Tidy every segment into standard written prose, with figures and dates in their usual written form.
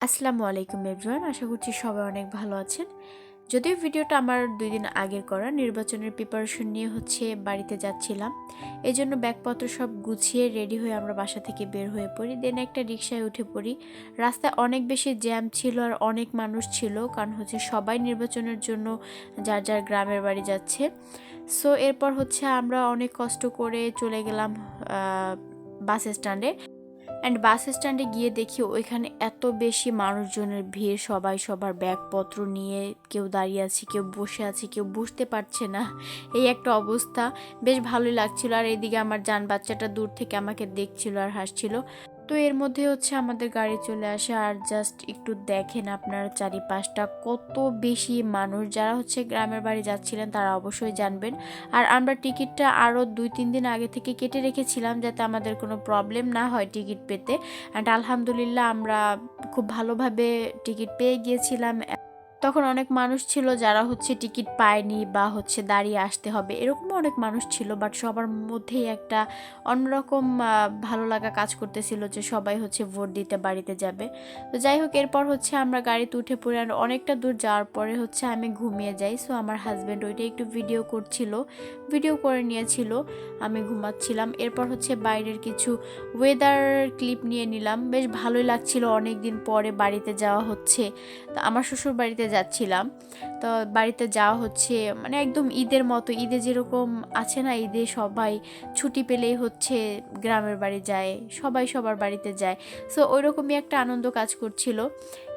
আসসালামু আলাইকুম এভরিওয়ান, আশা করছি সবাই অনেক ভালো আছেন। যদিও ভিডিওটা আমার 2 দিন আগের করা, নির্বাচনের প্রিপারেশন নিয়ে বাড়িতে যাচ্ছিলাম। এই জন্য ব্যাগপত্র সব গুছিয়ে রেডি হয়ে আমরা বাসা থেকে বের হয়ে পড়ি। দেন একটা রিকশায় উঠে পড়ি। রাস্তায় অনেক বেশি জ্যাম ছিল আর অনেক মানুষ ছিল, কারণ সবাই নির্বাচনের জন্য যার যার গ্রামের বাড়ি যাচ্ছে। সো এরপর আমরা অনেক কষ্ট করে চলে গেলাম বাস স্ট্যান্ডে। অ্যান্ড বাস স্ট্যান্ডে গিয়ে দেখি ওইখানে এত বেশি মানুষজনের ভিড়, সবাই সবার ব্যাগপত্র নিয়ে কেউ দাঁড়িয়ে আছে, কেউ বসে আছে, কেউ বুঝতে পারছে না, এই একটা অবস্থা। বেশ ভালোই লাগছিল। আর এদিকে আমার জান বাচ্চাটা দূর থেকে আমাকে দেখছিল আর হাসছিল। তো এর মধ্যে আমাদের গাড়ি চলে আসে। আর জাস্ট একটু দেখেন আপনার চারিপাশটা কত বেশি মানুষ। যারা গ্রামের বাড়ি যাচ্ছিলেন তারা অবশ্যই জানবেন। আর আমরা টিকিটটা আরও 2-3 দিন আগে থেকে কেটে রেখেছিলাম, যাতে আমাদের কোনো প্রবলেম না হয় টিকিট পেতে। অ্যান্ড আলহামদুলিল্লাহ আমরা খুব ভালোভাবে টিকিট পেয়ে গিয়েছিলাম। তখন অনেক মানুষ ছিল যারা টিকিট পায়নি বা দাঁড়িয়ে আসতে হবে, এরকমও অনেক মানুষ ছিল। বাট সবার মধ্যেই একটা অন্যরকম ভালো লাগা কাজ করতেছিল যে সবাই ভোট দিতে বাড়িতে যাবে। তো যাই হোক, এরপর আমরা গাড়িতে উঠে পড়ে আর অনেকটা দূর যাওয়ার পরে আমি ঘুমিয়ে যাই। সো আমার হাজব্যান্ড ওইটা একটু ভিডিও করে নিয়েছিল, আমি ঘুমাচ্ছিলাম। এরপর বাইরের কিছু ওয়েদার ক্লিপ নিয়ে নিলাম। বেশ ভালোই লাগছিল, অনেক দিন পরে বাড়িতে যাওয়া হচ্ছে। তো আমার শ্বশুর বাড়িতে যাচ্ছিলাম। তো বাড়িতে যাওয়া মানে একদম ঈদের মতো। ঈদে যেরকম আছে না, ঈদে সবাই ছুটি পেলেই গ্রামের বাড়ি যায়, সবাই সবার বাড়িতে যায়। সো ওইরকমই একটা আনন্দ কাজ করছিল।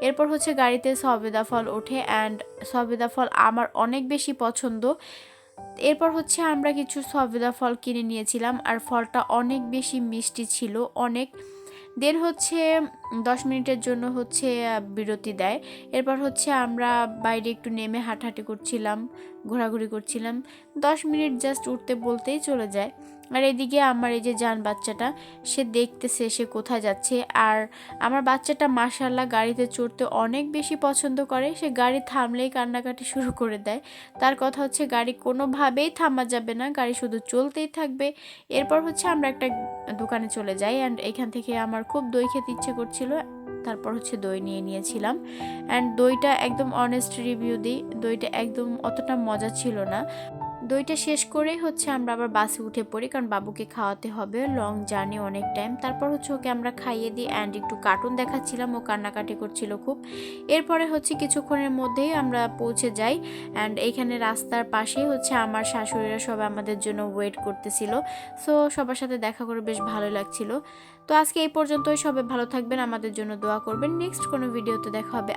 এরপর গাড়িতে সবেদা ফল ওঠে, অ্যান্ড সবেদা ফল আমার অনেক বেশি পছন্দ। এরপর আমরা কিছু সবেদা ফল কিনে নিয়েছিলাম, আর ফলটা অনেক বেশি মিষ্টি ছিল, অনেক। দেন 10 মিনিটের জন্য বিরতি দেয়। এরপর আমরা বাইরে একটু নেমে হাঁটাহাঁটি করছিলাম, ঘোরাঘুরি করছিলাম। 10 মিনিট জাস্ট উঠতে বলতেই চলে যায়। আর এদিকে আমার এই যে জান বাচ্চাটা, সে দেখতেছে সে কোথায় যাচ্ছে। আর আমার বাচ্চাটা মাশাআল্লাহ গাড়িতে চড়তে অনেক বেশি পছন্দ করে। সে গাড়ি থামলেই কান্নাকাটি শুরু করে দেয়। তার কথা গাড়ি কোনোভাবেই থামা যাবে না, গাড়ি শুধু চলতেই থাকবে। এরপর আমরা একটা দোকানে চলে যাই, অ্যান্ড এখান থেকে আমার খুব দই খেতে ইচ্ছে করছিল। তারপর দই নিয়ে নিয়েছিলাম। অ্যান্ড দইটা একদম অনেস্ট রিভিউ দিই, দইটা একদম অতটা মজা ছিল না। দইটা শেষ করেই আমরা আবার বাসে উঠে পড়ি, কারণ বাবুকে খাওয়াতে হবে, লং জার্নি, অনেক টাইম। তারপর ওকে আমরা খাইয়ে দিই, অ্যান্ড একটু কার্টুন দেখাচ্ছিলাম, ও কান্নাকাটি করছিল খুব। এরপরে কিছুক্ষণের মধ্যেই আমরা পৌঁছে যাই। অ্যান্ড এইখানে রাস্তার পাশেই আমার শাশুড়িরা সবাই আমাদের জন্য ওয়েট করতেছিল। সো সবার সাথে দেখা করে বেশ ভালো লাগছিল। তো আজকে এই পর্যন্তই। সবাই ভালো থাকবেন, আমাদের জন্য দোয়া করবেন। নেক্সট কোনো ভিডিওতে দেখা হবে।